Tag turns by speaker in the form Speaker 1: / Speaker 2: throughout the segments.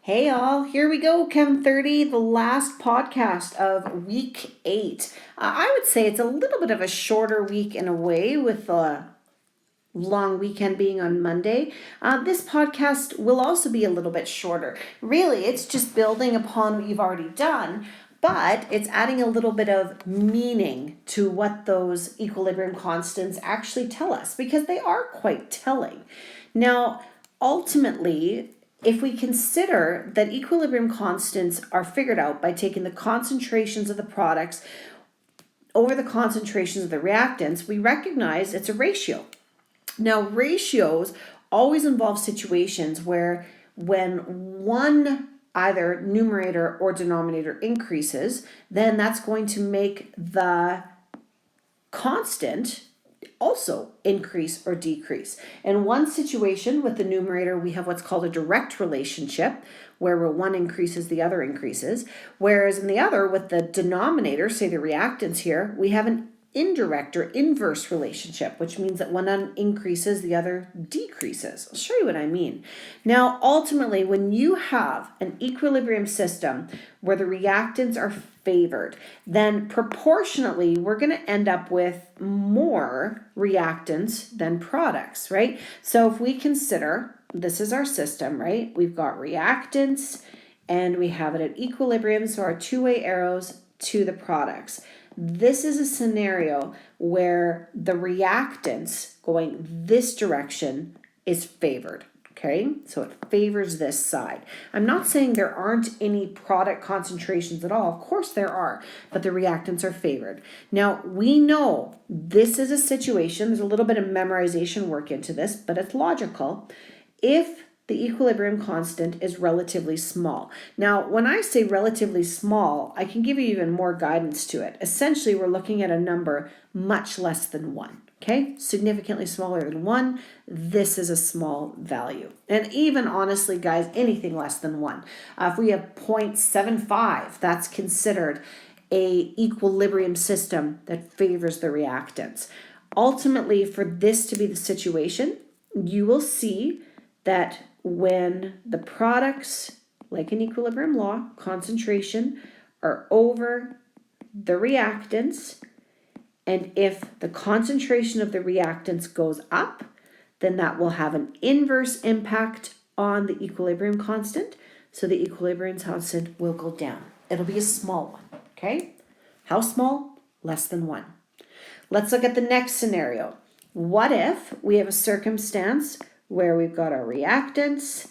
Speaker 1: Hey all, here we go, Chem 30, the last podcast of week 8. I would say it's a little bit of a shorter week in a way with the long weekend being on Monday. This podcast will also be a little bit shorter. Really, it's just building upon what you've already done, but it's adding a little bit of meaning to what those equilibrium constants actually tell us because they are quite telling. Now, ultimately, if we consider that equilibrium constants are figured out by taking the concentrations of the products over the concentrations of the reactants, we recognize it's a ratio. Now, ratios always involve situations where when one either numerator or denominator increases, then that's going to make the constant also increase or decrease. In one situation with the numerator, we have what's called a direct relationship, where one increases, the other increases. Whereas in the other, with the denominator, say the reactants here, we have an indirect or inverse relationship, which means that one increases, the other decreases. I'll show you what I mean. Now, ultimately, when you have an equilibrium system where the reactants are favored, then proportionately, we're going to end up with more reactants than products, right? So if we consider this is our system, right? We've got reactants and we have it at equilibrium, so our two-way arrows to the products. This is a scenario where the reactants going this direction is favored, okay? So it favors this side. I'm not saying there aren't any product concentrations at all. Of course there are, but the reactants are favored. Now, we know this is a situation, there's a little bit of memorization work into this, but it's logical. If the equilibrium constant is relatively small. Now, when I say relatively small, I can give you even more guidance to it. Essentially, we're looking at a number much less than 1, okay? Significantly smaller than 1. This is a small value. And even honestly, guys, anything less than 1. If we have 0.75, that's considered a equilibrium system that favors the reactants. Ultimately, for this to be the situation, you will see that when the products, like an equilibrium law, concentration, are over the reactants, and if the concentration of the reactants goes up, then that will have an inverse impact on the equilibrium constant. So the equilibrium constant will go down. It'll be a small one, okay? How small? Less than 1. Let's look at the next scenario. What if we have a circumstance where we've got our reactants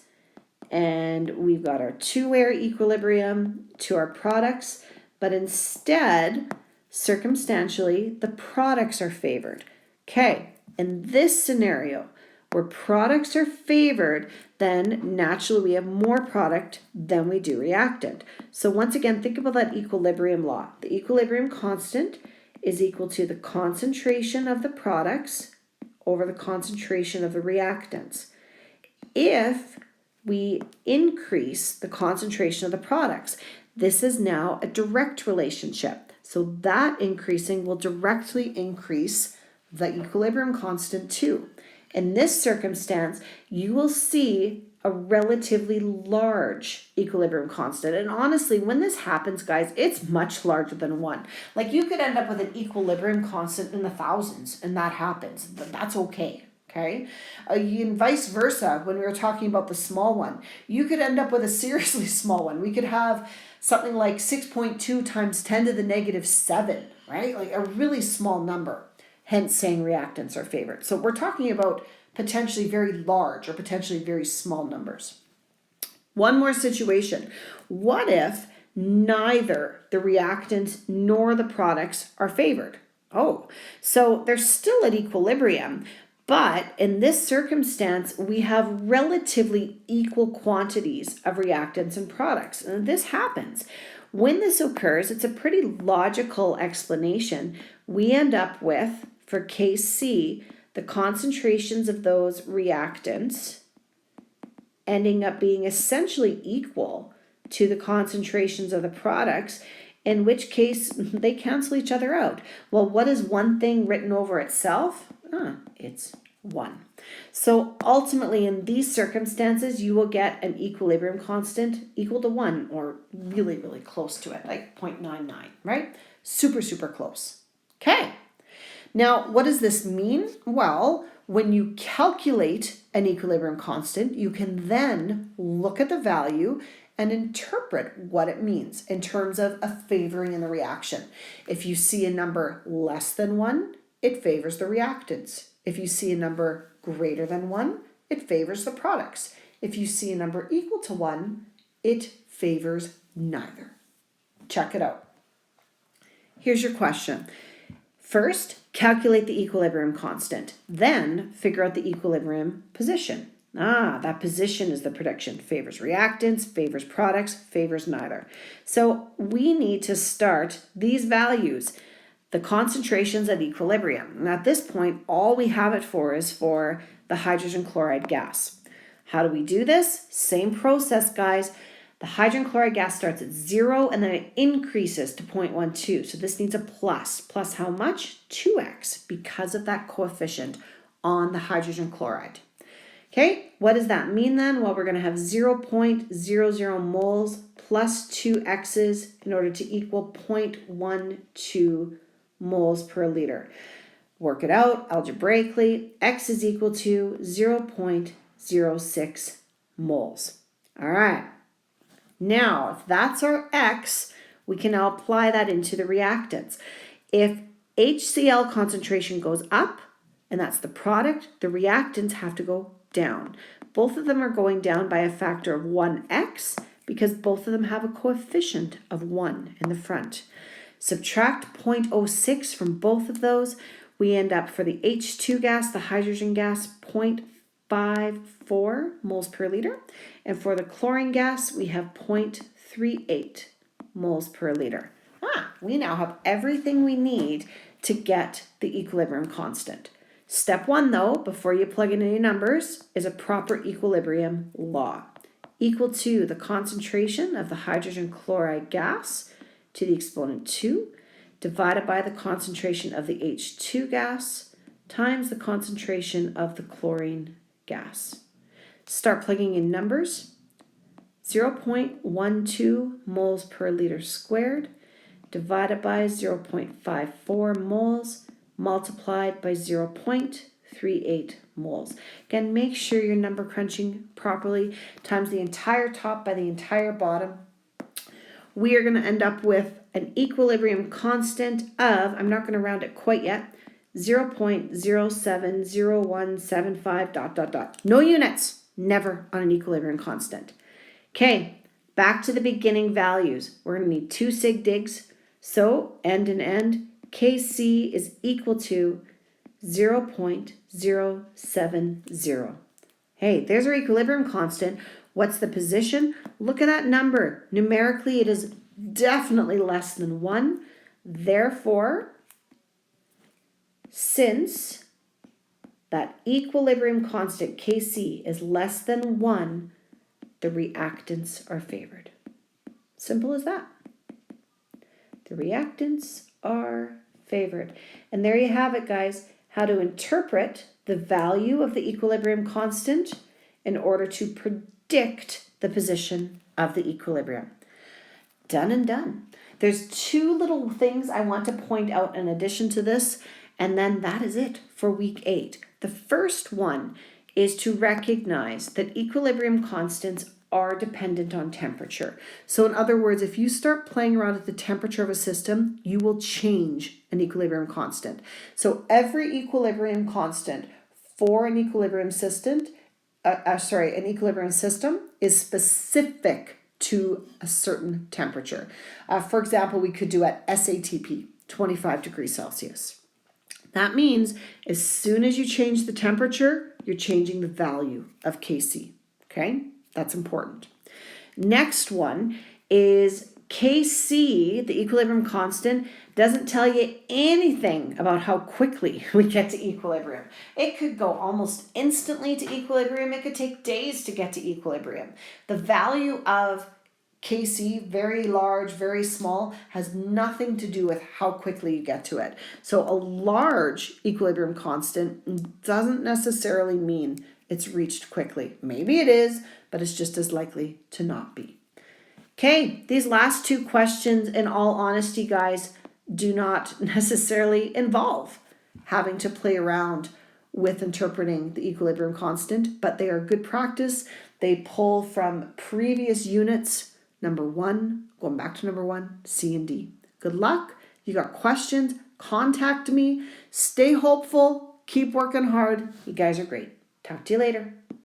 Speaker 1: and we've got our two-way equilibrium to our products, but instead, circumstantially, the products are favored. Okay, in this scenario, where products are favored, then naturally we have more product than we do reactant. So once again, think about that equilibrium law. The equilibrium constant is equal to the concentration of the products over the concentration of the reactants. If we increase the concentration of the products, this is now a direct relationship. So that increasing will directly increase the equilibrium constant too. In this circumstance, you will see a relatively large equilibrium constant. And honestly, when this happens, guys, it's much larger than 1. Like you could end up with an equilibrium constant in the thousands, and that happens. That's okay. Okay, and vice versa, when we were talking about the small one, you could end up with a seriously small one. We could have something like 6.2 times 10 to the negative 7, right? Like a really small number, hence saying reactants are favored. So we're talking about potentially very large or potentially very small numbers. One more situation. What if neither the reactants nor the products are favored? Oh, so they're still at equilibrium. But in this circumstance, we have relatively equal quantities of reactants and products. And this happens. When this occurs, it's a pretty logical explanation. We end up with, for case C, the concentrations of those reactants ending up being essentially equal to the concentrations of the products, in which case they cancel each other out. Well, what is one thing written over itself? It's 1. So ultimately, in these circumstances, you will get an equilibrium constant equal to 1 or really, really close to it, like 0.99, right? Super, super close. Okay. Now, what does this mean? Well, when you calculate an equilibrium constant, you can then look at the value and interpret what it means in terms of a favoring in the reaction. If you see a number less than 1, it favors the reactants. If you see a number greater than 1, it favors the products. If you see a number equal to 1, it favors neither. Check it out. Here's your question. First, calculate the equilibrium constant. Then, figure out the equilibrium position. That position is the prediction. Favors reactants, favors products, favors neither. So we need to start these values, the concentrations at equilibrium. And at this point, all we have it for is for the hydrogen chloride gas. How do we do this? Same process, guys. The hydrogen chloride gas starts at 0 and then it increases to 0.12. So this needs a plus. Plus how much? 2x because of that coefficient on the hydrogen chloride. Okay, what does that mean then? Well, we're going to have 0.00 moles plus 2 x's in order to equal 0.12 moles per liter. Work it out algebraically. X is equal to 0.06 moles. All right. Now, if that's our X, we can now apply that into the reactants. If HCl concentration goes up, and that's the product, the reactants have to go down. Both of them are going down by a factor of 1x because both of them have a coefficient of 1 in the front. Subtract 0.06 from both of those, we end up for the H2 gas, the hydrogen gas, 0.54 moles per liter. And for the chlorine gas, we have 0.38 moles per liter. We now have everything we need to get the equilibrium constant. Step 1, though, before you plug in any numbers, is a proper equilibrium law. Equal to the concentration of the hydrogen chloride gas to the exponent 2, divided by the concentration of the H2 gas times the concentration of the chlorine gas. Start plugging in numbers. 0.12 moles per liter squared divided by 0.54 moles multiplied by 0.38 moles. Again, make sure you're number crunching properly. Times the entire top by the entire bottom. We are going to end up with an equilibrium constant of, I'm not going to round it quite yet, 0.070175 ... No units, never on an equilibrium constant. Okay, back to the beginning values. We're going to need 2 sig digs. So end and end, Kc is equal to 0.070. Hey, there's our equilibrium constant. What's the position? Look at that number. Numerically, it is definitely less than 1. Therefore, since that equilibrium constant, Kc, is less than 1, the reactants are favored. Simple as that. The reactants are favored. And there you have it, guys, how to interpret the value of the equilibrium constant in order to predict the position of the equilibrium. Done and done. There's 2 little things I want to point out in addition to this, and then that is it for week 8. The first one is to recognize that equilibrium constants are dependent on temperature. So in other words, if you start playing around with the temperature of a system, you will change an equilibrium constant. So every equilibrium constant for an equilibrium system, is specific to a certain temperature. For example, we could do at SATP, 25 degrees Celsius. That means as soon as you change the temperature, you're changing the value of Kc, okay? That's important. Next one is Kc, the equilibrium constant, doesn't tell you anything about how quickly we get to equilibrium. It could go almost instantly to equilibrium. It could take days to get to equilibrium. The value of Kc, very large, very small, has nothing to do with how quickly you get to it. So a large equilibrium constant doesn't necessarily mean it's reached quickly. Maybe it is, but it's just as likely to not be. Okay, these last two questions, in all honesty, guys, do not necessarily involve having to play around with interpreting the equilibrium constant, but they are good practice. They pull from previous units, number 1, going back to number 1, C and D. Good luck. You got questions, contact me. Stay hopeful. Keep working hard. You guys are great. Talk to you later.